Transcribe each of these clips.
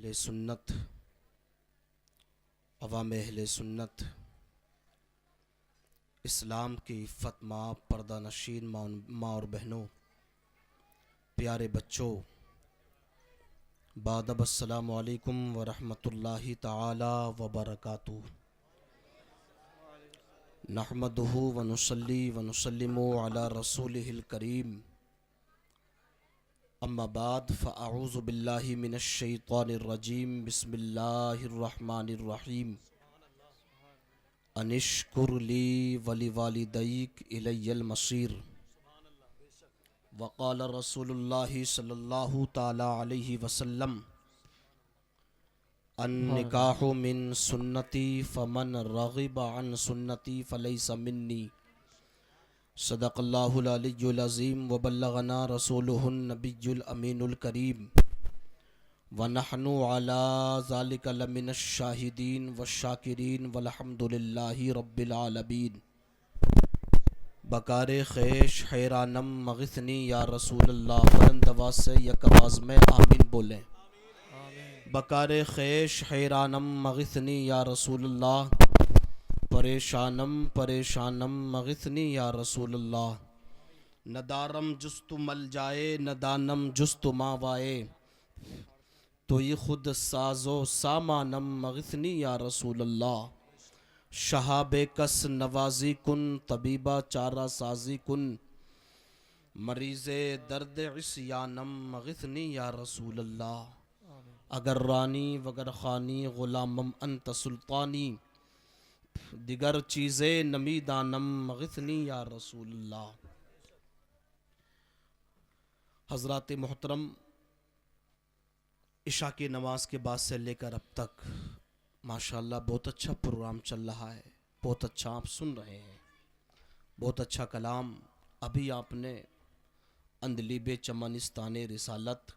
اہل سنت، عوام اہل سنت، اسلام کی عفت ماں، پردہ نشین ماں اور بہنوں، پیارے بچوں، بادب السلام علیکم ورحمۃ اللہ تعالی وبرکاتہ۔ نحمدہ ونصلی ونسلم علی رسولہ الکریم، اما بعد فاعوذ باللہ من الشیطان الرجیم، بسم اللہ الرحمن الرحیم۔ انشکر لی ولوالدیک الی المصیر۔ وقال رسول اللہ صلی اللہ تعالی علیہ وسلم، النکاح من سنتی فمن رغب عن سنتی فلیس منی۔ صدق اللہ العلی العظیم وبلغنا رسولہ النبی الامین الکریم، ونحن علی ذلک لمن الشاہدین والشاکرین والحمد للہ رب العالمین۔ بکار خیش حیرانم مغثنی یا رسول اللہ، بلند آواز سے یک آواز میں آمین بولیں۔ بکار خیش حیرانم مغثنی یا رسول اللہ، پریشانم پریشانم مغثنی یا رسول اللہ۔ ندارم جست مل جائے ندانم جست ماوائے، تو یہ خود ساز و سامانم مغثنی یا رسول اللہ۔ شہاب کس نوازی کن طبیبہ چارہ سازی کن، مریض درد عصیانم مغثنی یا رسول اللہ۔ اگر رانی وگر خانی غلامم انت سلطانی، دیگر چیزیں نمی دانم مغثنی یا رسول اللہ۔ حضرات محترم، عشاء کی نماز کے بعد سے لے کر اب تک ماشاءاللہ بہت اچھا پروگرام چل رہا ہے، بہت اچھا آپ سن رہے ہیں، بہت اچھا کلام۔ ابھی آپ نے اندلیب چمنستان رسالت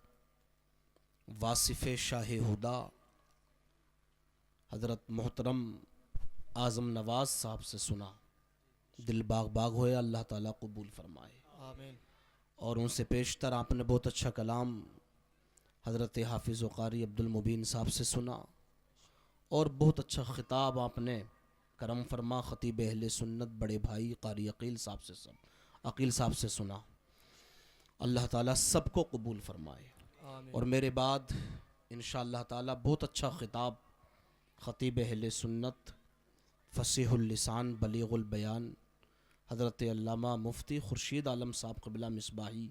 واصف شاہ ہدا حضرت محترم اعظم نواز صاحب سے سنا، دل باغ باغ ہوئے، اللہ تعالیٰ قبول فرمائے آمین۔ اور ان سے پیشتر آپ نے بہت اچھا کلام حضرت حافظ و قاری عبد المبین صاحب سے سنا، اور بہت اچھا خطاب آپ نے کرم فرما خطیب اہل سنت بڑے بھائی قاری عقیل صاحب سے سنا۔ اللہ تعالیٰ سب کو قبول فرمائے آمین۔ اور میرے بعد انشاءاللہ تعالیٰ بہت اچھا خطاب خطیب اہل سنت فصیح اللسان بلیغ البیان حضرت علامہ مفتی خورشید عالم صاحب قبلہ مصباحی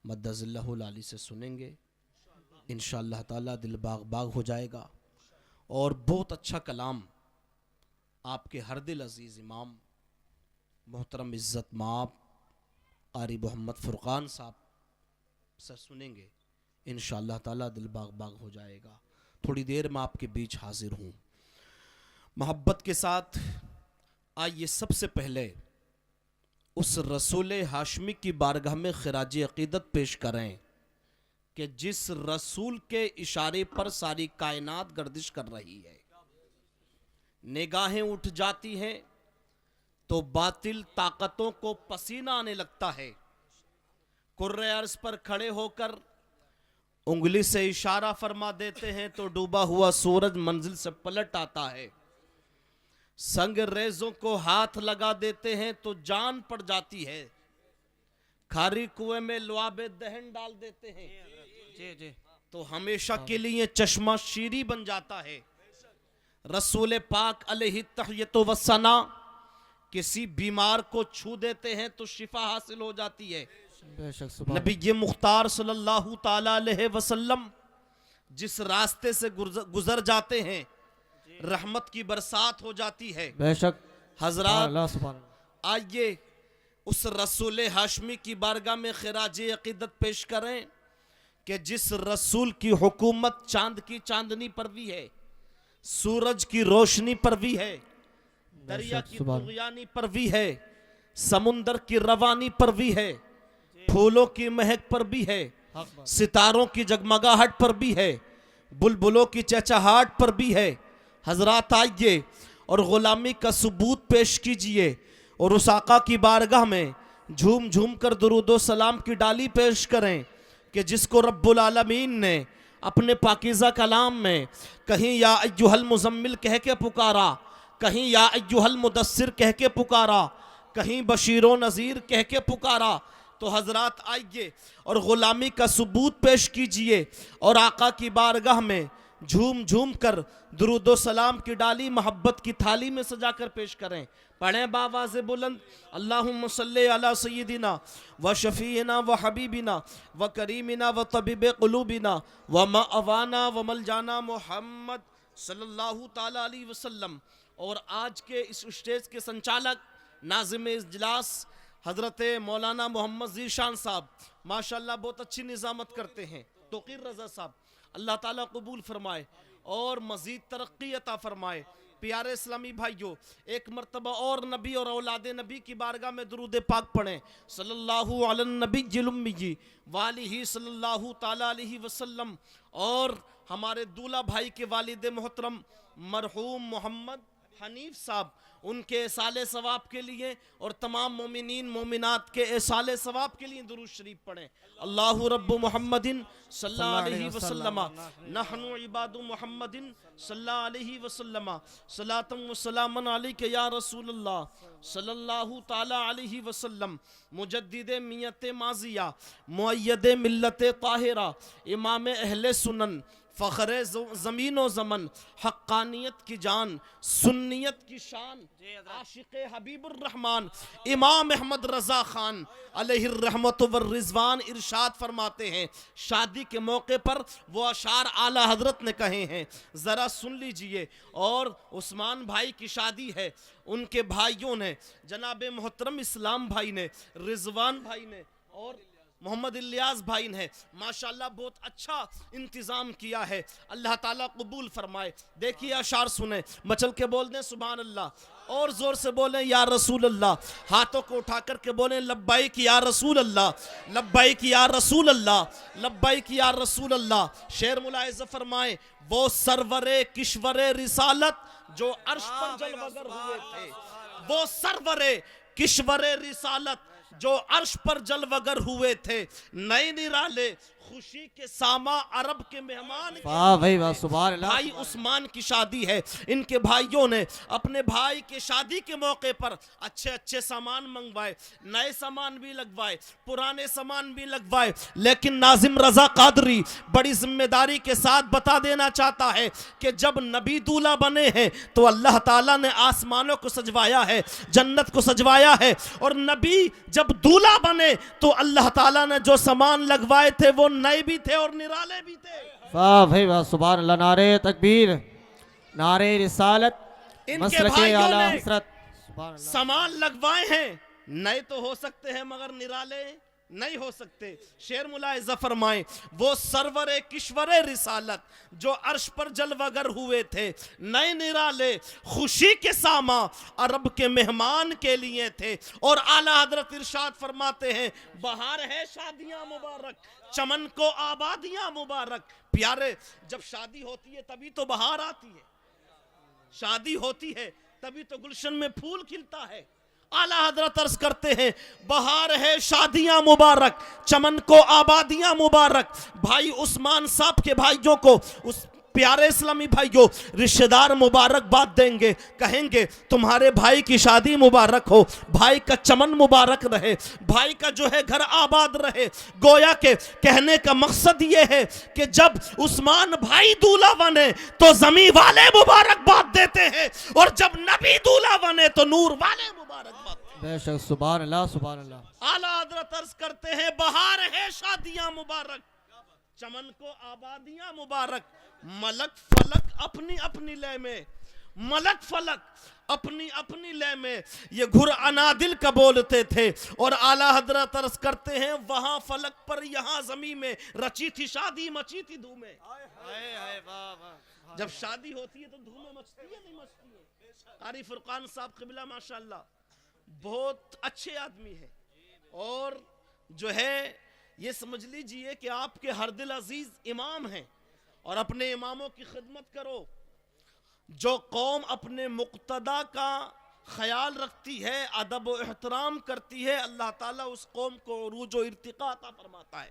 مدظ اللہ العالی سے سنیں گے انشاءاللہ تعالیٰ، دل باغ باغ ہو جائے گا۔ اور بہت اچھا کلام آپ کے ہر دل عزیز امام محترم عزت مآب قاری محمد فرقان صاحب سے سنیں گے انشاءاللہ تعالیٰ، دل باغ باغ ہو جائے گا۔ تھوڑی دیر میں آپ کے بیچ حاضر ہوں۔ محبت کے ساتھ آئیے سب سے پہلے اس رسول ہاشمی کی بارگاہ میں خراج عقیدت پیش کریں کہ جس رسول کے اشارے پر ساری کائنات گردش کر رہی ہے۔ نگاہیں اٹھ جاتی ہیں تو باطل طاقتوں کو پسینہ آنے لگتا ہے۔ کرۂ ارض پر کھڑے ہو کر انگلی سے اشارہ فرما دیتے ہیں تو ڈوبا ہوا سورج منزل سے پلٹ آتا ہے۔ سنگ ریزوں کو ہاتھ لگا دیتے ہیں تو جان پڑ جاتی ہے۔ کھاری کنویں میں لعاب دہن ڈال دیتے ہیں تو ہمیشہ کے لیے چشمہ شیری بن جاتا ہے۔ رسول پاک علیہ التحیۃ والثناء کسی بیمار کو چھو دیتے ہیں تو شفا حاصل ہو جاتی ہے۔ نبی مختار صلی اللہ تعالی علیہ وسلم جس راستے سے گزر جاتے ہیں رحمت کی برسات ہو جاتی ہے۔ بے شک حضرات، آئیے اس رسول ہاشمی کی بارگاہ میں خراج عقیدت پیش کریں کہ جس رسول کی حکومت چاند کی چاندنی پر بھی ہے، سورج کی روشنی پر بھی ہے، دریا کی طغیانی پر بھی ہے، سمندر کی روانی پر بھی ہے، پھولوں کی مہک پر بھی ہے، ستاروں کی جگمگاہٹ پر بھی ہے، بلبلوں کی چہچہاہٹ پر بھی ہے۔ حضرات آئیے اور غلامی کا ثبوت پیش کیجئے اور اس آقا کی بارگاہ میں جھوم جھوم کر درود و سلام کی ڈالی پیش کریں کہ جس کو رب العالمین نے اپنے پاکیزہ کلام میں کہیں یا ایھا المزمل کہہ کے پکارا، کہیں یا ایھا المدثر کہہ کے پکارا، کہیں بشیر و نذیر کہہ کے پکارا۔ تو حضرات آئیے اور غلامی کا ثبوت پیش کیجئے اور آقا کی بارگاہ میں جھوم جھوم کر درود و سلام کی ڈالی محبت کی تھالی میں سجا کر پیش کریں۔ پڑھیں باواز بلند، اللہم صلی علی سیدنا و شفیعنا و حبیبنا و کریمنا و طبیب قلوبنا و مأوانا و ملجانا محمد صلی اللہ تعالیٰ علیہ وسلم۔ اور آج کے اس اسٹیج کے سنچالک ناظم اجلاس حضرت مولانا محمد ذیشان صاحب ماشاءاللہ بہت اچھی نظامت کرتے ہیں۔ توقیر رضا صاحب اللہ تعالیٰ قبول فرمائے اور مزید ترقی عطا فرمائے۔ پیارے اسلامی بھائیوں، ایک مرتبہ اور نبی اور اولاد نبی کی بارگاہ میں درود پاک پڑھیں، صلی اللہ علی النبی الامی والہ صلی اللہ تعالیٰ علیہ وسلم۔ اور ہمارے دولہ بھائی کے والد محترم مرحوم محمد حنیف صاحب، ان کے اصال ثواب کے لیے اور تمام مومنین مومنات کے اصال ثواب کے لیے درود شریف پڑھیں۔ اللہ رب محمد صلی اللہ علیہ وسلم، نحن عباد محمد صلی اللہ علیہ وسلم، صلاۃ و سلام علیک یا رسول اللہ صلی اللہ تعالی علیہ وسلم، مجدد میت ماضیہ، مؤید ملت طاہرہ، امام اہل سنن، فخر زمین و زمن، حقانیت کی جان، سنیت کی شان، عاشق حبیب الرحمن امام احمد رضا خان علیہ الرحمت والرضوان ارشاد فرماتے ہیں، شادی کے موقع پر وہ اشعار اعلیٰ حضرت نے کہے ہیں، ذرا سن لیجئے۔ اور عثمان بھائی کی شادی ہے، ان کے بھائیوں نے، جناب محترم اسلام بھائی نے، رضوان بھائی نے اور محمد الیاس بھائی نے ماشاءاللہ بہت اچھا انتظام کیا ہے، اللہ تعالیٰ قبول فرمائے۔ دیکھیے اشعار سنیں، مچل کے بول دیں سبحان اللہ، اور زور سے بولیں یا رسول اللہ، ہاتھوں کو اٹھا کر کے بولیں لبیک یا رسول اللہ، لبیک یا رسول اللہ، لبیک یا رسول اللہ۔ شعر ملاحظہ فرمائیں، وہ سرور کشور رسالت جو عرش پر جلوگر ہوئے تھے، وہ سرور کشور رسالت جو عرش پر جلوگر ہوئے تھے، نئے نرالے خوشی کے ساما عرب کے مہمان بھائی عثمان کی شادی ہے۔ ان کے بھائیوں نے اپنے بھائی کے شادی کے موقع پر اچھے اچھے سامان منگوائے، نئے سامان بھی لگوائے، پرانے سامان بھی لگوائے، لیکن ناظم رضا قادری بڑی ذمہ داری کے ساتھ بتا دینا چاہتا ہے کہ جب نبی دولہا بنے ہیں تو اللہ تعالیٰ نے آسمانوں کو سجوایا ہے، جنت کو سجوایا ہے، اور نبی جب دولہا بنے تو اللہ تعالیٰ نے جو سامان لگوائے تھے وہ نئے بھی تھے اور نرالے بھی تھے۔ واہ بھائی واہ، سبحان اللہ، نعرہ تکبیر، نعرہ رسالت، ان کے مسلک بھائیوں اعلیٰ نے حضرت، سبحان اللہ۔ سامان لگوائے ہیں، نئے تو ہو سکتے ہیں مگر نرالے نہیں ہو سکتے۔ شعر ملاحظہ فرمائیں، وہ سرور کشور رسالت جو عرش پر جلوگر ہوئے تھے، نئے نرالے خوشی کے ساما عرب کے مہمان کے لیے تھے۔ اور اعلیٰ حضرت ارشاد فرماتے ہیں، بہار ہے شادیاں مبارک، چمن کو آبادیاں مبارک۔ پیارے، جب شادی ہوتی ہے تبھی تو بہار آتی ہے، شادی ہوتی ہے تبھی تو گلشن میں پھول کھلتا ہے۔ اعلیٰ حضرت عرض کرتے ہیں، بہار ہے شادیاں مبارک، چمن کو آبادیاں مبارک۔ بھائی عثمان صاحب کے بھائیوں کو، اس پیارے اسلامی بھائیوں، رشتہ دار مبارک بات دیں گے، کہیں گے تمہارے بھائی کی شادی مبارک ہو، بھائی کا چمن مبارک رہے، بھائی کا جو ہے گھر آباد رہے۔ گویا کہ کہنے کا مقصد یہ ہے کہ جب عثمان بھائی دولہا بنے تو زمین والے مبارک بات دیتے ہیں، اور جب نبی دولہا بنے تو نور والے مبارک بات دیتے ہیں۔ بے شک، سبحان اللہ، سبحان اللہ۔ اعلیٰ حضرت عرض کرتے ہیں، بہار ہے شادیاں مبارک، چمن کو آبادیاں مبارک۔ ملک فلک اپنی اپنی لے میں، ملک فلک اپنی اپنی لے میں یہ گھر انادل کا بولتے تھے۔ اور اعلیٰ حضرت عرض کرتے ہیں، وہاں فلک پر یہاں زمین میں رچی تھی شادی، مچی تھی دھومیں۔ جب شادی ہوتی ہے تو دھومیں مچتی ہے نہیں مچتی ہے؟ قاری فرقان صاحب قبلہ ماشاءاللہ بہت اچھے آدمی ہیں، اور جو ہے یہ سمجھ لیجئے کہ آپ کے ہر دل عزیز امام ہیں، اور اپنے اماموں کی خدمت کرو۔ جو قوم اپنے مقتدی کا خیال رکھتی ہے، ادب و احترام کرتی ہے، اللہ تعالیٰ اس قوم کو عروج و ارتقاء عطا فرماتا ہے۔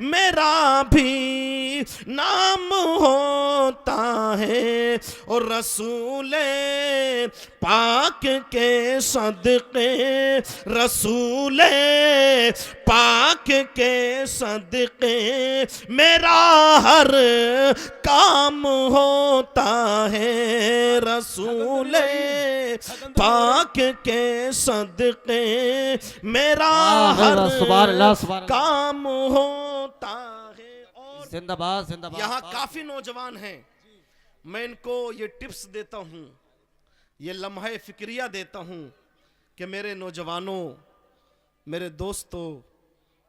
میرا بھی نام ہوتا ہے، اور رسول پاک کے صدقے، رسول پاک کے صدقے میرا ہر کام ہوتا ہے، رسول پاک کے صدقے میرا ہر سبحان اللہ سبحان اللہ، کام ہوتا ہے۔ اور زندہ باد زندہ باد۔ یہاں کافی نوجوان ہیں، میں ان کو یہ ٹپس دیتا ہوں، یہ لمحہ فکریہ دیتا ہوں کہ میرے نوجوانوں، میرے دوستوں،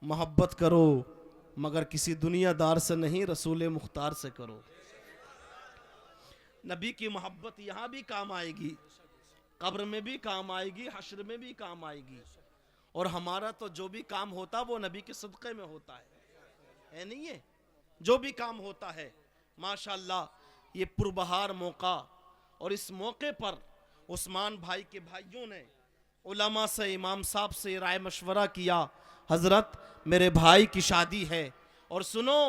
محبت کرو مگر کسی دنیا دار سے نہیں، رسول مختار سے کرو۔ نبی کی محبت یہاں بھی کام آئے گی، قبر میں بھی کام آئے گی، حشر میں بھی کام آئے گی، اور ہمارا تو جو بھی کام ہوتا وہ نبی کے صدقے میں ہوتا ہے نہیں ہے؟ جو بھی کام ہوتا ہے ماشاءاللہ۔ یہ پربہار موقع، اور اس موقع پر عثمان بھائی کے بھائیوں نے علماء سے، امام صاحب سے رائے مشورہ کیا، حضرت میرے بھائی کی شادی ہے، اور سنو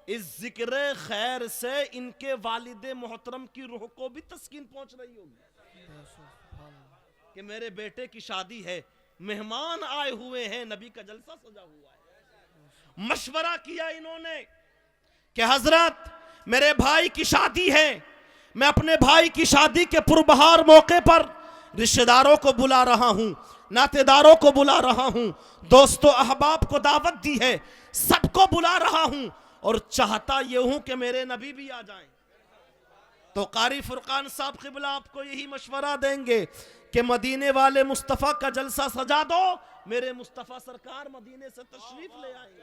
اس ذکر خیر سے ان کے والد محترم کی روح کو بھی تسکین پہنچ رہی ہوگی کہ میرے بیٹے کی شادی ہے، مہمان آئے ہوئے ہیں، نبی کا جلسہ سجا ہوا ہے۔ مشورہ کیا انہوں نے کہ حضرت میرے بھائی کی شادی ہے، میں اپنے بھائی کی شادی کے پربہار موقع پر رشتہ داروں کو بلا رہا ہوں، ناطے داروں کو بلا رہا ہوں، دوستو احباب کو دعوت دی ہے، سب کو بلا رہا ہوں، اور چاہتا یہ ہوں کہ میرے نبی بھی آ جائیں۔ تو قاری فرقان صاحب قبلہ آپ کو یہی مشورہ دیں گے کہ مدینے والے مصطفیٰ کا جلسہ سجا دو، میرے مصطفیٰ سرکار مدینے سے تشریف لے آئیں گے۔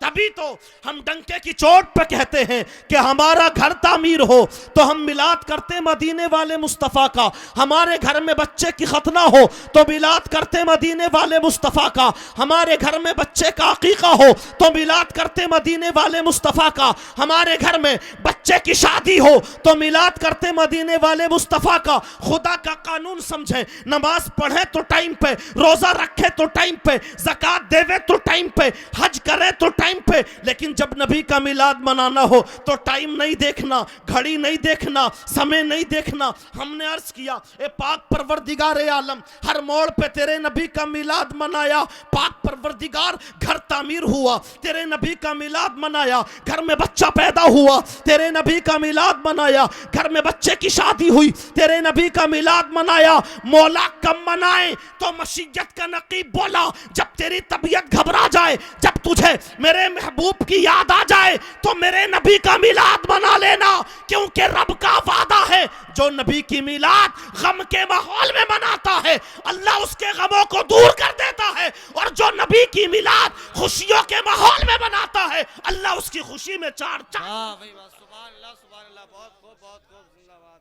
تبھی تو ہم ڈنکے کی چوٹ پہ کہتے ہیں کہ ہمارا گھر تعمیر ہو تو ہم میلاد کرتے مدینے والے مصطفیٰ کا، ہمارے گھر میں بچے کی ختنہ ہو تو میلاد کرتے مدینے والے مصطفیٰ کا، ہمارے گھر میں بچے کا عقیقہ ہو تو میلاد کرتے مدینے والے مصطفیٰ کا، ہمارے گھر میں بچے کی شادی ہو تو میلاد کرتے مدینے والے مصطفیٰ کا۔ خدا کا قانون سمجھیں، نماز پڑھے تو ٹائم پہ، روزہ رکھے تو ٹائم پہ، زکوٰۃ دے تو ٹائم پہ، حج کرے تو ٹائم پہ، لیکن جب نبی کا میلاد منانا ہو تو ٹائم نہیں دیکھنا، گھڑی نہیں دیکھنا، سمے نہیں دیکھنا۔ ہم نے عرض کیا اے پاک پروردگار عالم، ہر موڑ پہ تیرے نبی کا میلاد منایا، پاک پروردگار گھر تعمیر ہوا، تیرے نبی کا میلاد منایا، گھر میں بچہ پیدا ہوا، تیرے نبی کا میلاد منایا، گھر میں بچے کی شادی ہوئی، تیرے نبی کا میلاد منایا۔ مولا کم منائے تو مشیت کا نقیب بولا، جب تیری طبیعت گھبرا جائے، جب تجھے میرے محبوب کی یاد آ جائے تو میرے نبی کا میلاد منا لینا، کیونکہ رب کا وعدہ ہے جو نبی کی میلاد غم کے ماحول میں مناتا ہے اللہ اس کے غموں کو دور کر دیتا ہے، اور جو نبی کی میلاد خوشیوں کے ماحول میں مناتا ہے اللہ اس کی خوشی میں چار چار۔ سبحان اللہ سبحان اللہ، بہت خوب بہت خوب، زندہ باد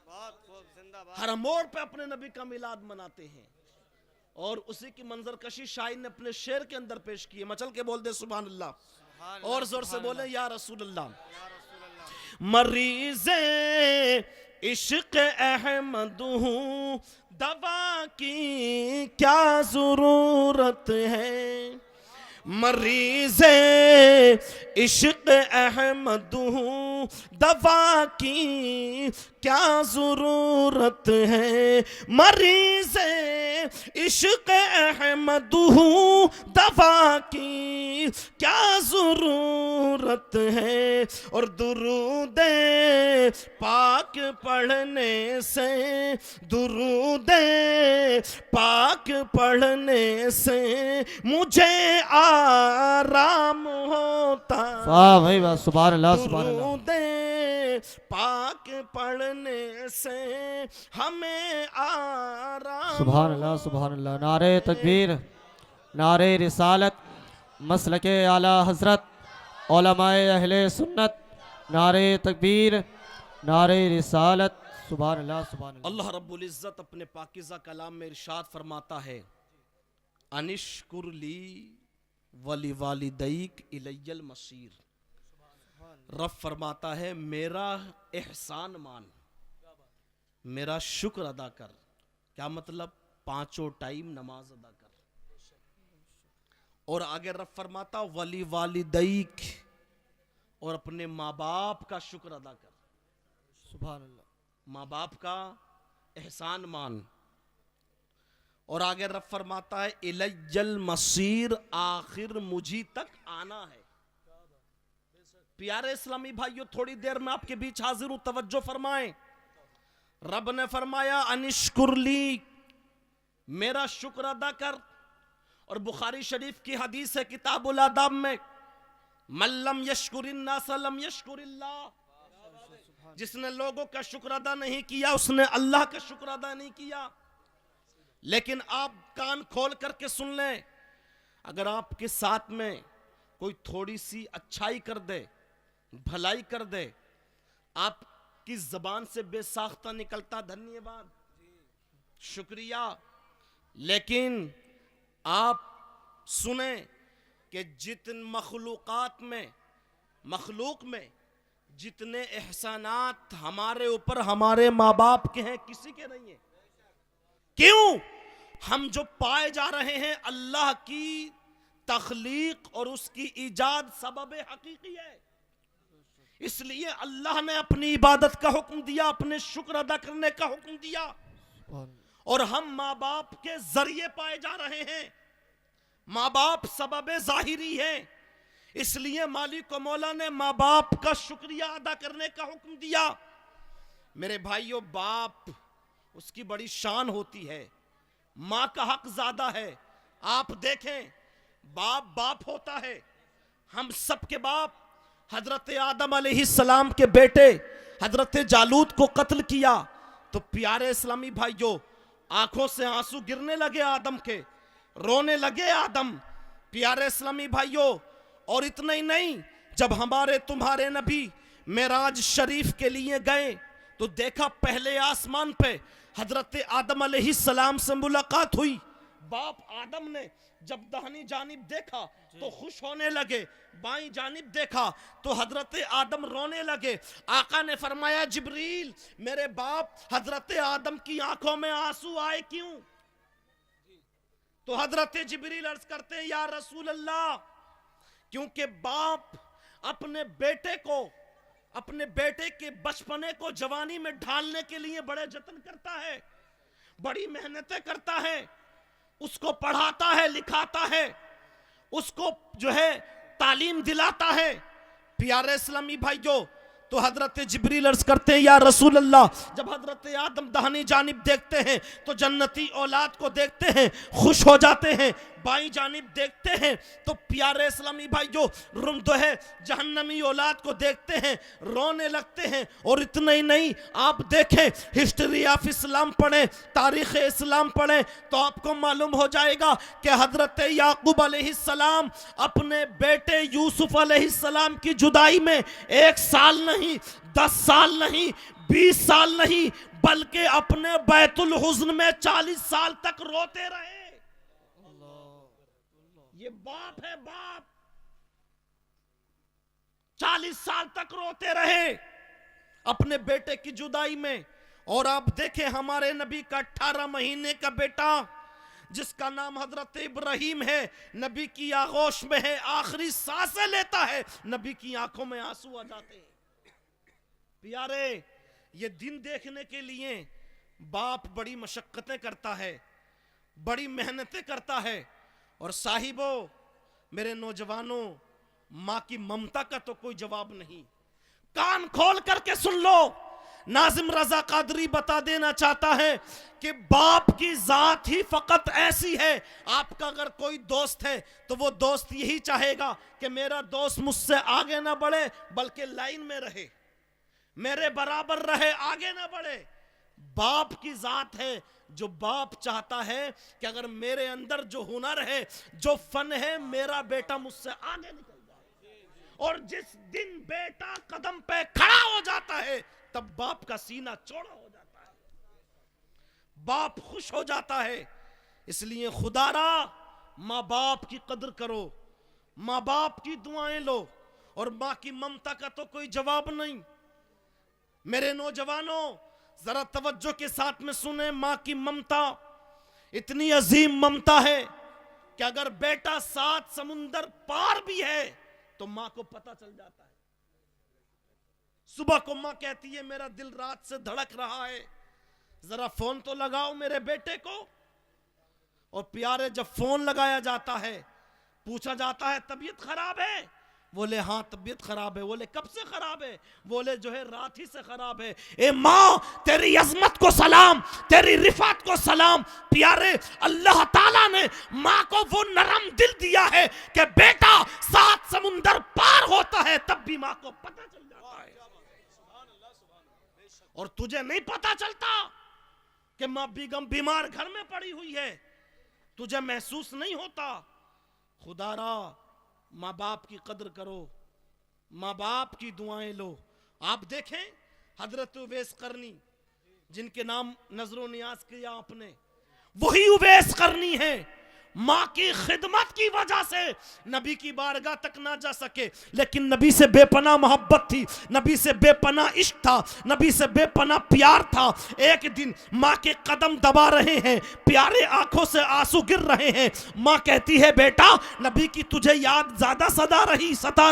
بہت خوب، زندہ باد۔ ہر موڑ پہ اپنے نبی کا میلاد مناتے ہیں، اور اسی کی منظر کشی شاعر نے اپنے شعر کے اندر پیش کی ہے۔ مچل کے بول دے سبحان اللہ، اور زور سے بولیں یا رسول اللہ۔ مریض عشق احمد ہوں، دوا کی کیا ضرورت ہے، مریض عشق احمد ہوں، دوا کی کیا ضرورت ہے، مریض عشق احمد ہوں، دوا کی کیا ضرورت ہے، اور درود پاک پڑھنے سے، درود پاک پڑھنے سے مجھے آرام ہوتا، واہ بھائی واہ، سبحان اللہ سبحان اللہ۔ درود پاک پڑھنے سے ہمیں آرام، سبحان اللہ سبحان اللہ۔ نعرہ تکبیر، نعرہ رسالت، مسلک اعلیٰ حضرت، علماء اہل سنت، نعرہ تکبیر، نعرہ رسالت، سبحان اللہ سبحان اللہ۔ اللہ رب العزت اپنے پاکیزہ کلام میں ارشاد فرماتا ہے انشکر لی ولی والدیک الی المصیر، رب فرماتا ہے میرا احسان مان، میرا شکر ادا کر۔ کیا مطلب؟ پانچوں ٹائم نماز ادا کر، اور آگے رب فرماتا ولی والدیک، اور اپنے ماں باپ کا شکر ادا کر، سبحان اللہ. ماں باپ کا احسان مان. اور آگے رب فرماتا ہے الی المصیر، آخر مجھی تک آنا ہے. پیارے اسلامی بھائیو، تھوڑی دیر میں آپ کے بیچ حاضر ہوں، توجہ فرمائیں. رب نے فرمایا انشکر لی، میرا شکر ادا کر. اور بخاری شریف کی حدیث ہے کتاب الاداب میں، من لم یشکر الناس لم یشکر اللہ، جس نے لوگوں کا شکر ادا نہیں کیا اس نے اللہ کا شکر ادا نہیں کیا. لیکن آپ کان کھول کر کے سن لیں، اگر آپ کے ساتھ میں کوئی تھوڑی سی اچھائی کر دے، بھلائی کر دے، آپ کی زبان سے بے ساختہ نکلتا دھنیہ واد، شکریہ. لیکن آپ سنیں کہ جتن مخلوق میں جتنے احسانات ہمارے اوپر ہمارے ماں باپ کے ہیں، کسی کے نہیں ہیں. کیوں؟ ہم جو پائے جا رہے ہیں اللہ کی تخلیق اور اس کی ایجاد سبب حقیقی ہے. اس لیے اللہ نے اپنی عبادت کا حکم دیا، اپنے شکر ادا کرنے کا حکم دیا، اور ہم ماں باپ کے ذریعے پائے جا رہے ہیں. ماں باپ سبب ظاہری ہے، اس لیے مالک و مولا نے ماں باپ کا شکریہ ادا کرنے کا حکم دیا. میرے بھائیو، باپ اس کی بڑی شان ہوتی ہے، ماں کا حق زیادہ ہے. آپ دیکھیں، باپ ہوتا ہے. ہم سب کے باپ، حضرت آدم علیہ السلام کے بیٹے حضرت جالوت کو قتل کیا تو پیارے اسلامی بھائیو آنکھوں سے آنسو گرنے لگے آدم کے، رونے لگے آدم. پیارے اسلامی بھائیو، اور اتنا ہی نہیں، جب ہمارے تمہارے نبی معراج شریف کے لیے گئے تو دیکھا پہلے آسمان پہ حضرت آدم علیہ السلام سے ملاقات ہوئی. باپ آدم نے جب دہنی جانب دیکھا تو خوش ہونے لگے، بائیں جانب دیکھا تو حضرت آدم رونے لگے. آقا نے فرمایا جبریل، میرے باپ حضرت آدم کی آنکھوں میں آنسو آئے کیوں؟ تو حضرت جبریل عرض کرتے ہیں یا رسول اللہ، کیونکہ باپ اپنے بیٹے کے بچپنے کو جوانی میں ڈھالنے کے لیے بڑے جتن کرتا ہے، بڑی محنتیں کرتا ہے، اس کو پڑھاتا ہے، لکھاتا ہے، اس کو جو ہے تعلیم دلاتا ہے. پیارے اسلامی بھائیو، تو حضرت جبریل عرض کرتے ہیں یا رسول اللہ، جب حضرت آدم دہنی جانب دیکھتے ہیں تو جنتی اولاد کو دیکھتے ہیں، خوش ہو جاتے ہیں، بائیں جانب دیکھتے ہیں تو پیارے اسلامی بھائیو جو ہے جہنمی اولاد کو دیکھتے ہیں، رونے لگتے ہیں. اور اتنا ہی نہیں، آپ دیکھیں ہسٹری آف اسلام پڑھیں، تاریخ اسلام پڑھیں تو آپ کو معلوم ہو جائے گا کہ حضرت یعقوب علیہ السلام اپنے بیٹے یوسف علیہ السلام کی جدائی میں 1 سال نہیں، 10 سال نہیں، 20 سال نہیں، بلکہ اپنے بیت الحزن میں 40 سال تک روتے رہے. یہ باپ ہے، باپ 40 سال تک روتے رہے اپنے بیٹے کی جدائی میں. اور آپ دیکھیں ہمارے نبی کا 18 مہینے کا بیٹا جس کا نام حضرت ابراہیم ہے، نبی کی آغوش میں ہے، آخری سانسیں لیتا ہے، نبی کی آنکھوں میں آنسو آ جاتے ہیں. پیارے، یہ دن دیکھنے کے لیے باپ بڑی مشقتیں کرتا ہے، بڑی محنتیں کرتا ہے. اور صاحبوں، میرے نوجوانوں، ماں کی ممتا کا تو کوئی جواب نہیں. کان کھول کر کے سن لو، ناظم رضا قادری بتا دینا چاہتا ہے کہ باپ کی ذات ہی فقط ایسی ہے. آپ کا اگر کوئی دوست ہے تو وہ دوست یہی چاہے گا کہ میرا دوست مجھ سے آگے نہ بڑھے بلکہ لائن میں رہے، میرے برابر رہے، آگے نہ بڑھے. باپ کی ذات ہے جو باپ چاہتا ہے کہ اگر میرے اندر جو ہنر ہے، جو فن ہے، میرا بیٹا مجھ سے آگے نکل جائے. اور جس دن بیٹا قدم پہ کھڑا ہو جاتا ہے تب باپ کا سینہ چوڑا ہو جاتا ہے، باپ خوش ہو جاتا ہے. اس لیے خدا را ماں باپ کی قدر کرو، ماں باپ کی دعائیں لو. اور ماں کی ممتا کا تو کوئی جواب نہیں. میرے نوجوانوں، ذرا توجہ کے ساتھ میں سنیں، ماں کی ممتا اتنی عظیم ممتا ہے. کہ اگر بیٹا 7 سمندر پار بھی ہے تو ماں کو پتہ چل جاتا ہے. صبح کو ماں کہتی ہے میرا دل رات سے دھڑک رہا ہے, ذرا فون تو لگاؤ میرے بیٹے کو. اور پیارے جب فون لگایا جاتا ہے, پوچھا جاتا ہے طبیعت خراب ہے, بولے ہاں طبیعت خراب ہے. بولے کب سے خراب ہے؟ بولے جو ہے رات ہی سے خراب ہے. اے ماں تیری عظمت کو سلام, تیری رفعت کو سلام. پیارے اللہ تعالیٰ نے ماں کو وہ نرم دل دیا ہے کہ بیٹا 7 سمندر پار ہوتا ہے تب بھی ماں کو پتہ چل جاتا ہے. اور تجھے نہیں پتہ چلتا کہ ماں بیگم بیمار گھر میں پڑی ہوئی ہے, تجھے محسوس نہیں ہوتا. خدا را ماں باپ کی قدر کرو, ماں باپ کی دعائیں لو. آپ دیکھیں حضرت اویس قرنی جن کے نام نظر و نیاز کیا آپ نے, وہی اویس قرنی ہے. ماں کی خدمت کی وجہ سے نبی کی بارگاہ تک نہ جا سکے, لیکن نبی سے بے پناہ محبت تھی, نبی سے بے پناہ عشق تھا, نبی سے بے پناہ پیار تھا. ایک دن ماں کے قدم دبا رہے ہیں, پیارے آنکھوں سے آنسو گر رہے ہیں. ماں کہتی ہے بیٹا نبی کی تجھے یاد زیادہ ستا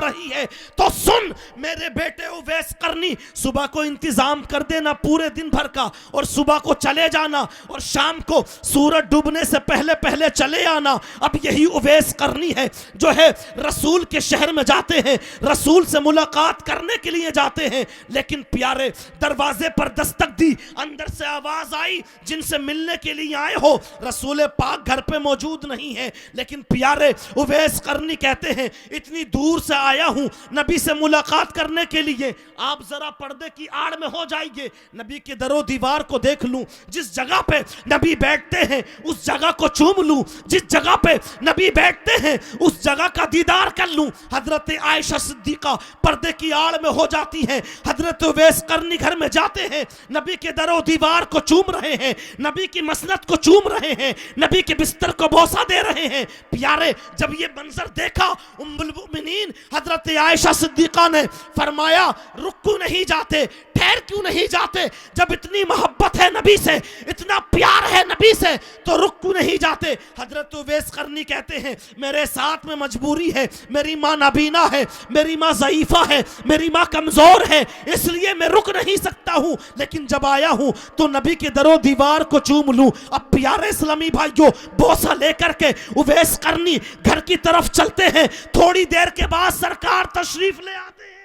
رہی ہے تو سن میرے بیٹے اویس قرنی, صبح کو انتظام کر دینا پورے دن بھر کا, اور صبح کو چلے جانا اور شام کو سورج ڈوبنے سے پہلے چلے آنا. اب یہی اویس قرنی ہے جو ہے رسول کے شہر میں جاتے ہیں, رسول سے ملاقات کرنے کے لیے جاتے ہیں. لیکن پیارے دروازے پر دستک دی, اندر سے آواز آئی جن سے ملنے کے لیے آئے ہو رسول پاک گھر پہ موجود نہیں ہے. لیکن پیارے اویس قرنی کہتے ہیں اتنی دور سے آیا ہوں نبی سے ملاقات کرنے کے لیے, آپ ذرا پردے کی آڑ میں ہو جائیے, نبی کے در و دیوار کو دیکھ لوں, جس جگہ پہ نبی بیٹھتے ہیں اس جگہ کو چوم لوں, جس جگہ پہ نبی بیٹھتے ہیں اس جگہ کا دیدار کر لوں. حضرت عائشہ صدیقہ پردے کی آڑ میں ہو جاتی ہیں, حضرت اویس قرنی گھر میں جاتے ہیں, نبی کے در و دیوار کو چوم رہے ہیں, نبی کی مسند کو چوم رہے ہیں, نبی کے بستر کو بوسہ دے رہے ہیں. پیارے جب یہ منظر دیکھا ام المؤمنین حضرت عائشہ صدیقہ نے فرمایا رک کیوں نہیں جاتے, ٹھہر کیوں نہیں جاتے, جب اتنی محبت ہے نبی سے, اتنا پیار ہے نبی سے تو رک کیوں نہیں جاتے. حضرت اویس قرنی کہتے ہیں میرے ساتھ میں مجبوری ہے, میری ماں نابینا ہے, میری ماں ضعیفہ ہے, میری ماں کمزور ہے, اس لیے میں رک نہیں سکتا ہوں, لیکن جب آیا ہوں تو نبی کے در و دیوار کو چوم لوں. اب پیارے اسلامی بھائیوں بوسہ لے کر کے اویس قرنی گھر کی طرف چلتے ہیں. تھوڑی دیر کے بعد سرکار تشریف لے آتے ہیں.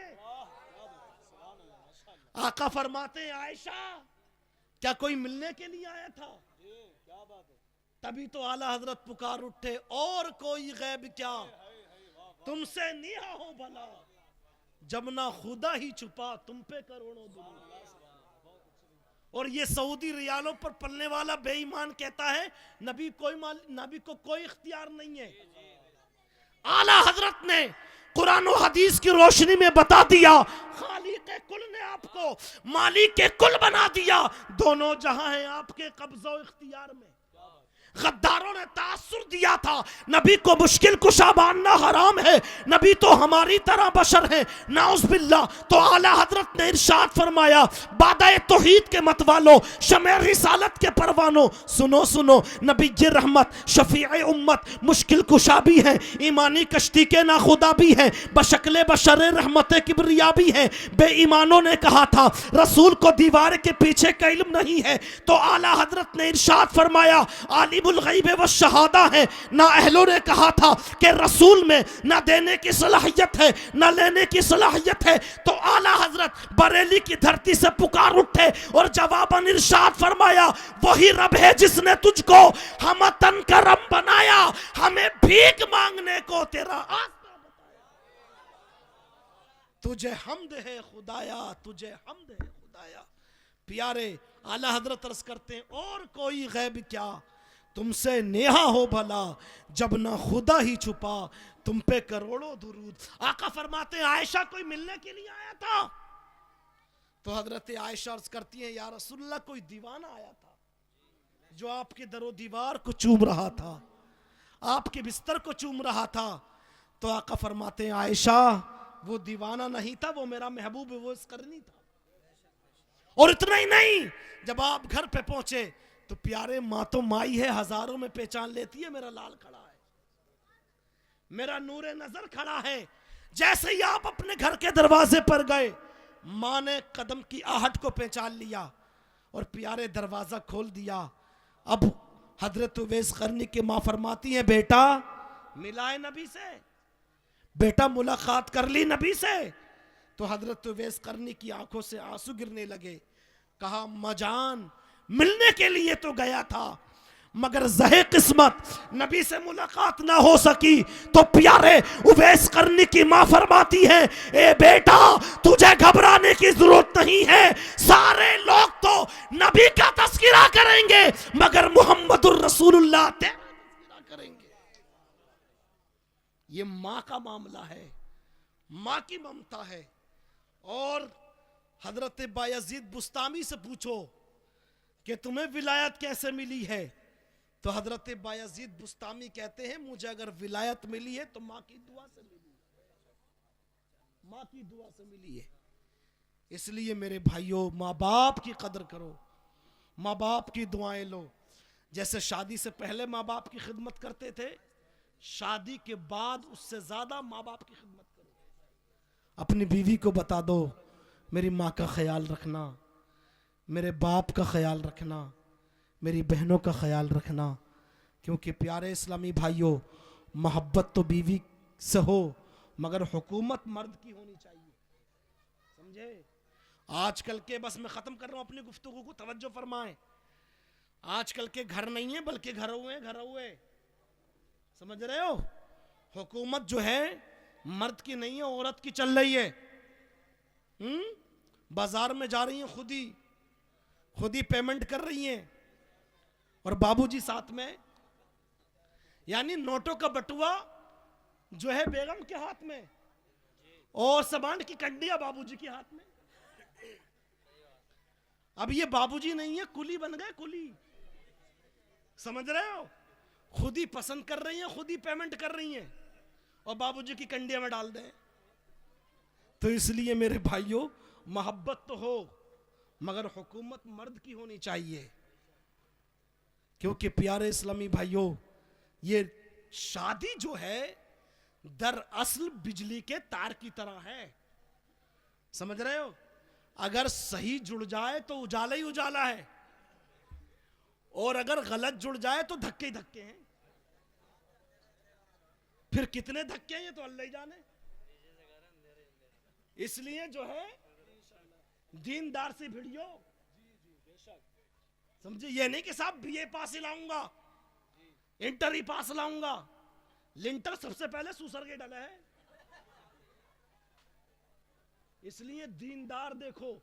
آقا فرماتے ہیں عائشہ کیا کوئی ملنے کے لیے آیا تھا؟ تبھی تو اعلیٰ حضرت پکار اٹھے اور کوئی غیب کیا تم سے نیہا ہو بھلا, جب نہ خدا ہی چھپا تم پہ کروڑوں درود. اور یہ سعودی ریالوں پر پلنے والا بے ایمان کہتا ہے نبی کو کوئی اختیار نہیں ہے. اعلیٰ حضرت نے قرآن و حدیث کی روشنی میں بتا دیا خالق کل نے آپ کو مالک کل بنا دیا, دونوں جہاں ہیں آپ کے قبضہ و اختیار میں. غداروں نے تاثر دیا تھا نبی کو مشکل کشا ماننا حرام ہے, نبی تو ہماری طرح بشر ہے, نعوذ باللہ. تو اعلیٰ حضرت نے ارشاد فرمایا بادہ توحید کے متوالو, شمع رسالت کے پروانو, سنو نبی یہ رحمت شفیع امت مشکل کشا بھی ہیں, ایمانی کشتی کے ناخدا بھی ہیں, بشکل بشر رحمت کبریا بھی ہیں. بے ایمانوں نے کہا تھا رسول کو دیوار کے پیچھے کا علم نہیں ہے, تو اعلیٰ حضرت نے ارشاد فرمایا عالم الغیب والشہادہ ہے. نہ اہلوں نے کہا تھا کہ رسول میں نہ دینے کی صلاحیت ہے نہ لینے کی صلاحیت ہے, تو اعلیٰ حضرت بریلی کی دھرتی سے پکار اٹھے اور جواباً ارشاد فرمایا وہی رب ہے جس نے تجھ کو ہم تن کا رب بنایا, ہمیں بھیک مانگنے کو تیرا آستا بتایا. تجھے حمد ہے خدایا, تجھے حمد ہے خدایا. پیارے اعلیٰ حضرت عرض کرتے ہیں اور کوئی غیب کیا تم سے نیہا ہو بھلا, جب نہ خدا ہی چھپا تم پہ کروڑوں درود. آقا فرماتے ہیں عائشہ کوئی ملنے کے لیے آیا تھا؟ تو حضرت عائشہ عرض کرتی ہیں یا رسول اللہ کوئی دیوانہ آیا تھا جو آپ کے در و دیوار کو چوم رہا تھا, آپ کے بستر کو چوم رہا تھا. تو آقا فرماتے ہیں عائشہ وہ دیوانہ نہیں تھا, وہ میرا محبوب اویس قرنی تھا. اور اتنا ہی نہیں, جب آپ گھر پہ پہنچے تو پیارے ماں تو مائی ہے, ہزاروں میں پہچان لیتی ہے میرا لال کھڑا ہے. میرا نور نظر کھڑا ہے. جیسے ہی آپ اپنے گھر کے دروازے پر گئے ماں نے قدم کی آہٹ کو پہچان لیا اور پیارے دروازہ کھول دیا. اب حضرت اویس قرنی کی ماں فرماتی ہیں بیٹا ملائے نبی سے, بیٹا ملاقات کر لی نبی سے. تو حضرت اویس قرنی کی آنکھوں سے آنسو گرنے لگے. کہا اماں جان ملنے کے لیے تو گیا تھا مگر زہے قسمت نبی سے ملاقات نہ ہو سکی. تو پیارے اویس قرنی کی ماں فرماتی ہے اے بیٹا تجھے گھبرانے کی ضرورت نہیں ہے, سارے لوگ تو نبی کا تذکرہ کریں گے مگر محمد الرسول اللہ تیرا تذکرہ کریں گے. یہ ماں کا معاملہ ہے, ماں کی ممتا ہے. اور حضرت بایزید بستامی سے پوچھو کہ تمہیں ولایت کیسے ملی ہے, تو حضرت بایزید بستامی کہتے ہیں مجھے اگر ولایت ملی ہے تو ماں کی دعا سے ملی ہے, ماں کی دعا سے ملی ہے. اس لیے میرے بھائیوں ماں باپ کی قدر کرو, ماں باپ کی دعائیں لو. جیسے شادی سے پہلے ماں باپ کی خدمت کرتے تھے, شادی کے بعد اس سے زیادہ ماں باپ کی خدمت کرو. اپنی بیوی کو بتا دو میری ماں کا خیال رکھنا, میرے باپ کا خیال رکھنا, میری بہنوں کا خیال رکھنا. کیونکہ پیارے اسلامی بھائیوں محبت تو بیوی سے ہو مگر حکومت مرد کی ہونی چاہیے, سمجھے. آج کل کے بس میں ختم کر رہا ہوں اپنی گفتگو کو, توجہ فرمائیں. آج کل کے گھر نہیں ہیں بلکہ گھر ہوئے, سمجھ رہے ہو. حکومت جو ہے مرد کی نہیں ہے عورت کی چل رہی ہے. بازار میں جا رہی ہیں خود ہی پیمنٹ کر رہی ہیں اور بابو جی ساتھ میں, یعنی نوٹوں کا بٹوا جو ہے بیگم کے ہاتھ میں اور سبانڈ کی کنڈیاں بابو جی کے ہاتھ میں. اب یہ بابو جی نہیں ہے کلی بن گئے, کلی, سمجھ رہے ہو. خود ہی پسند کر رہی ہیں, خود ہی پیمنٹ کر رہی ہیں اور بابو جی کی کنڈیاں میں ڈال دیں. تو اس لیے میرے بھائیوں محبت تو ہو مگر حکومت مرد کی ہونی چاہیے. کیونکہ پیارے اسلامی بھائیوں یہ شادی جو ہے در اصل بجلی کے تار کی طرح ہے, سمجھ رہے ہو. اگر صحیح جڑ جائے تو اجالا ہی اجالا ہے اور اگر غلط جڑ جائے تو دھکے ہی دھکے ہیں. پھر کتنے دھکے ہیں یہ تو اللہ ہی جانے. اس لیے جو ہے دیندار سے بھیڑیو, سمجھے. یہ نہیں کہ صاحب بی اے پاس ہی لاؤں گا, انٹر ہی پاس لاؤں گا. لنٹر سب سے پہلے سوسر کے ڈلا ہے. اس لیے دیندار دیکھو,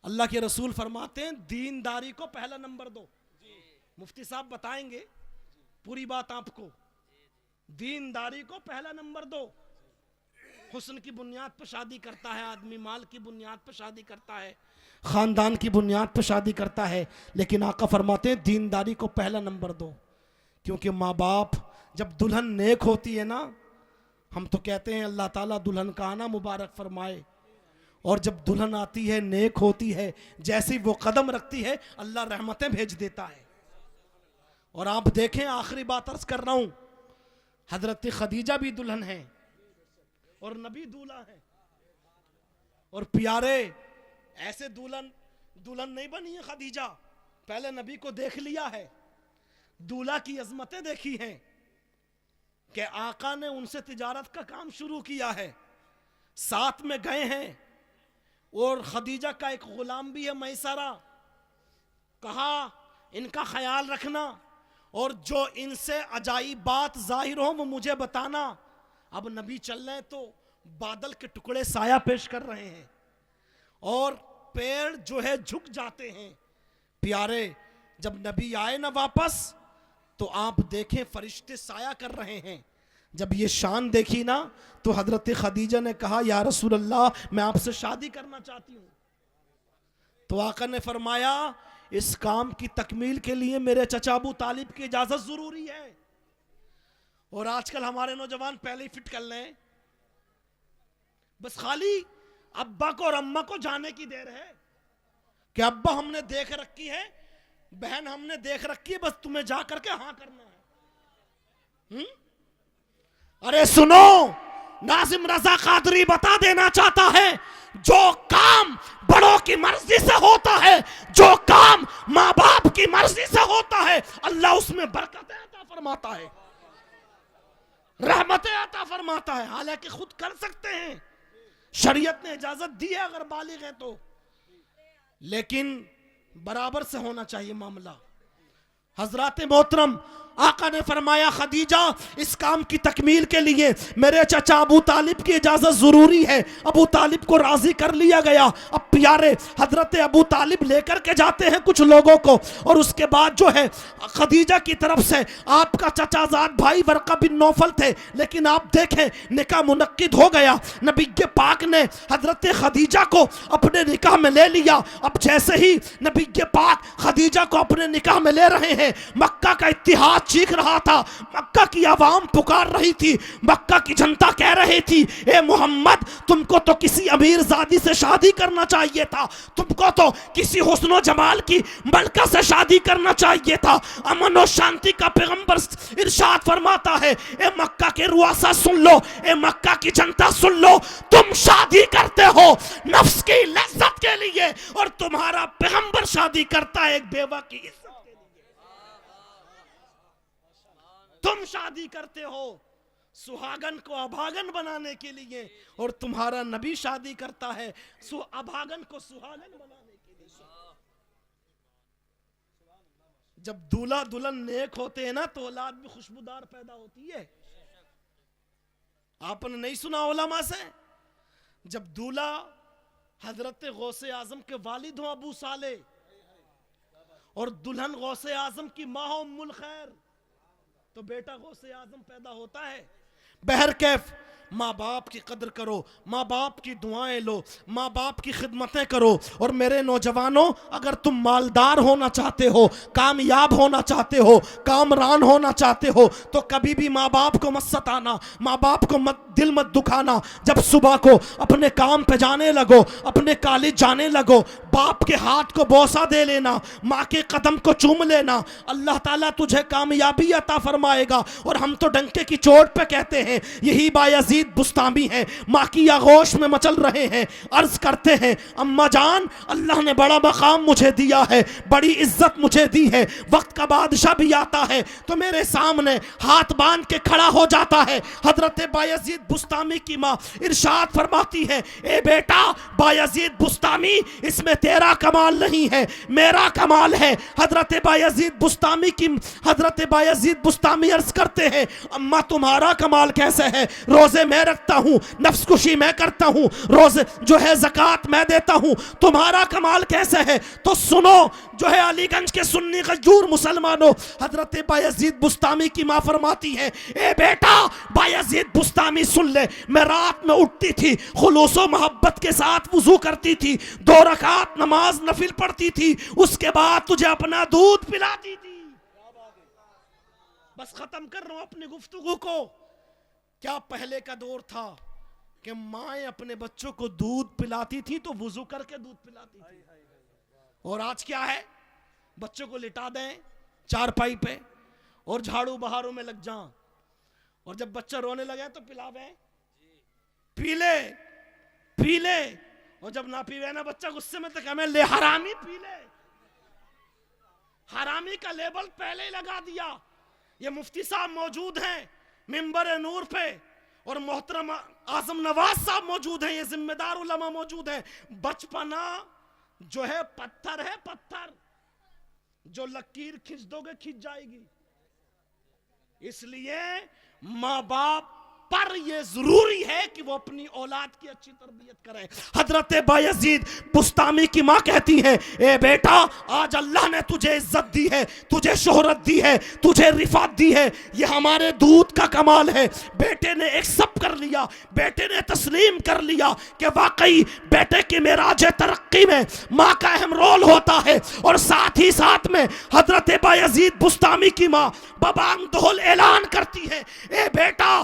اللہ کے رسول فرماتے ہیں دینداری کو پہلا نمبر دو. مفتی صاحب بتائیں گے پوری بات آپ کو. دینداری کو پہلا نمبر دو. حسن کی بنیاد پہ شادی کرتا ہے آدمی, مال کی بنیاد پہ شادی کرتا ہے, خاندان کی بنیاد پہ شادی کرتا ہے, لیکن آقا فرماتے ہیں دینداری کو پہلا نمبر دو. کیونکہ ماں باپ جب دلہن نیک ہوتی ہے نا, ہم تو کہتے ہیں اللہ تعالیٰ دلہن کا آنا مبارک فرمائے, اور جب دلہن آتی ہے نیک ہوتی ہے جیسی وہ قدم رکھتی ہے اللہ رحمتیں بھیج دیتا ہے. اور آپ دیکھیں آخری بات عرض کر رہا ہوں, حضرت خدیجہ بھی دلہن ہیں اور نبی دولہا ہیں, اور پیارے ایسے دلہن نہیں بنی ہے خدیجہ, پہلے نبی کو دیکھ لیا ہے, دولہا کی عظمتیں دیکھی ہیں کہ آقا نے ان سے تجارت کا کام شروع کیا ہے, ساتھ میں گئے ہیں. اور خدیجہ کا ایک غلام بھی ہے میسرہ, کہا ان کا خیال رکھنا اور جو ان سے عجائب بات ظاہر ہو وہ مجھے بتانا. اب نبی چل رہے تو بادل کے ٹکڑے سایہ پیش کر رہے ہیں اور پیڑ جو ہے جھک جاتے ہیں. پیارے جب نبی آئے نا واپس تو آپ دیکھیں فرشتے سایہ کر رہے ہیں. جب یہ شان دیکھی نا تو حضرت خدیجہ نے کہا یا رسول اللہ میں آپ سے شادی کرنا چاہتی ہوں. تو آقا نے فرمایا اس کام کی تکمیل کے لیے میرے چچا ابو طالب کی اجازت ضروری ہے. اور آج کل ہمارے نوجوان پہلے ہی فٹ کر لیں, بس خالی ابا کو اور اماں کو جانے کی دیر ہے کہ ابا ہم نے دیکھ رکھی ہے, بہن ہم نے دیکھ رکھی ہے, بس تمہیں جا کر کے ہاں کرنا ہے. ارے سنو، ناظم رضا قادری بتا دینا چاہتا ہے، جو کام بڑوں کی مرضی سے ہوتا ہے، جو کام ماں باپ کی مرضی سے ہوتا ہے، اللہ اس میں برکتیں عطا فرماتا ہے، رحمتیں عطا فرماتا ہے۔ حالانکہ خود کر سکتے ہیں، شریعت نے اجازت دی ہے اگر بالغ ہے تو، لیکن برابر سے ہونا چاہیے معاملہ۔ حضرات محترم، آقا نے فرمایا خدیجہ اس کام کی تکمیل کے لیے میرے چچا ابو طالب کی اجازت ضروری ہے۔ ابو طالب کو راضی کر لیا گیا۔ اب پیارے حضرت ابو طالب لے کر کے جاتے ہیں کچھ لوگوں کو، اور اس کے بعد جو ہے خدیجہ کی طرف سے آپ کا چچا زاد بھائی ورقہ بن نوفل تھے، لیکن آپ دیکھیں نکاح منعقد ہو گیا۔ نبی پاک نے حضرت خدیجہ کو اپنے نکاح میں لے لیا۔ اب جیسے ہی نبی پاک خدیجہ کو اپنے نکاح میں لے رہے ہیں، مکہ کا اتحاد چیخ رہا تھا، مکہ کی عوام پکار رہی تھی، مکہ کی جنتا کہہ رہی تھی اے محمد تم کو تو کسی امیر زادی سے شادی کرنا چاہیے تھا، تم کو تو کسی حسن و جمال کی ملکہ سے شادی کرنا چاہیے تھا۔ امن و شانتی کا پیغمبر ارشاد فرماتا ہے اے مکہ کے رؤسا سن لو، اے مکہ کی جنتا سن لو، تم شادی کرتے ہو نفس کی لذت کے لیے، اور تمہارا پیغمبر شادی کرتا ہے ایک بیوہ کی عزت کے لیے۔ تم شادی کرتے ہو سہاگن کو ابھاگن بنانے کے لیے، اور تمہارا نبی شادی کرتا ہے ابھاگن کو سہاگن بنانے کے لیے۔ جب دولہا دلہن نیک ہوتے ہیں نا تو اولاد بھی خوشبودار پیدا ہوتی ہے۔ آپ نے نہیں سنا علماء سے، جب دولہا حضرت غوث اعظم کے والد ہوں ابو صالح، اور دلہن غوث اعظم کی ماں ہو ام الخیر، تو بیٹا غوث اعظم پیدا ہوتا ہے۔ بہرکیف ماں باپ کی قدر کرو، ماں باپ کی دعائیں لو، ماں باپ کی خدمتیں کرو۔ اور میرے نوجوانوں، اگر تم مالدار ہونا چاہتے ہو، کامیاب ہونا چاہتے ہو، کامران ہونا چاہتے ہو، تو کبھی بھی ماں باپ کو مت ستانا، ماں باپ کو دل مت دکھانا۔ جب صبح کو اپنے کام پہ جانے لگو، اپنے کالج جانے لگو، باپ کے ہاتھ کو بوسہ دے لینا، ماں کے قدم کو چوم لینا، اللہ تعالیٰ تجھے کامیابی عطا فرمائے گا۔ اور ہم تو ڈنکے کی چوٹ پہ کہتے ہیں، یہی بایزید بستامی ہیں، ماں کی آغوش میں مچل رہے ہیں، عرض کرتے ہیں اماں جان اللہ نے بڑا مقام مجھے دیا ہے، بڑی عزت مجھے دی ہے، وقت کا بادشاہ بھی آتا ہے تو میرے سامنے ہاتھ باندھ کے کھڑا ہو جاتا ہے۔ حضرت بایزید بستامی کی ماں ارشاد فرماتی ہے اے بیٹا بایزید بستامی، اس میں تیرا کمال نہیں ہے، میرا کمال ہے۔ حضرت بایزید بستامی عرض کرتے ہیں اماں تمہارا کمال کیسے ہے؟ روزے میں رکھتا ہوں، نفس کشی میں کرتا ہوں، روزے جو ہے زکوٰۃ میں دیتا ہوں، تمہارا کمال کیسے ہے؟ تو سنو جو ہے علی گنج کے سنی غجور مسلمانوں، حضرت بایزید بستامی کی ماں فرماتی ہے اے بیٹا بایزید بستامی سن لے، میں رات میں اٹھتی تھی، خلوص و محبت کے ساتھ وضو کرتی تھی، 2 رکعت نماز نفل پڑھتی تھی، اس کے بعد تجھے اپنا دودھ پلاتی تھی۔ بس ختم کر رہا ہوں اپنی گفتگو کو۔ کیا پہلے کا دور تھا کہ مائیں اپنے بچوں کو دودھ پلاتی تھی تو وضو کر کے دودھ پلاتی تھی، اور آج کیا ہے؟ بچوں کو لٹا دیں چارپائی پہ اور جھاڑو بہاروں میں لگ جائیں، اور جب بچہ رونے لگے تو پلاویں، پی لے، اور جب نہ پیوے نا بچہ غصے میں تو کہے لے حرامی پی لے۔ حرامی کا لیبل پہلے ہی لگا دیا۔ یہ مفتی صاحب موجود ہیں منبر نور پہ، اور محترم اعظم نواز صاحب موجود ہیں، یہ ذمہ دار علماء موجود ہیں۔ بچپنا جو ہے پتھر ہے، پتھر جو لکیر کھینچ دو گے کھینچ جائے گی، اس لیے ماں باپ پر یہ ضروری ہے کہ وہ اپنی اولاد کی اچھی تربیت کریں۔ حضرت بایزید بستامی کی ماں کہتی ہے اے بیٹا آج اللہ نے تجھے عزت دی ہے، تجھے شہرت دی ہے، تجھے رفعت دی ہے، یہ ہمارے دودھ کا کمال ہے۔ بیٹے نے ایکسپٹ کر لیا، بیٹے نے تسلیم کر لیا کہ واقعی بیٹے کی معراج ترقی میں ماں کا اہم رول ہوتا ہے۔ اور ساتھ ہی ساتھ میں حضرت بایزید بستامی کی ماں ببانگ دہل اعلان کرتی ہے اے بیٹا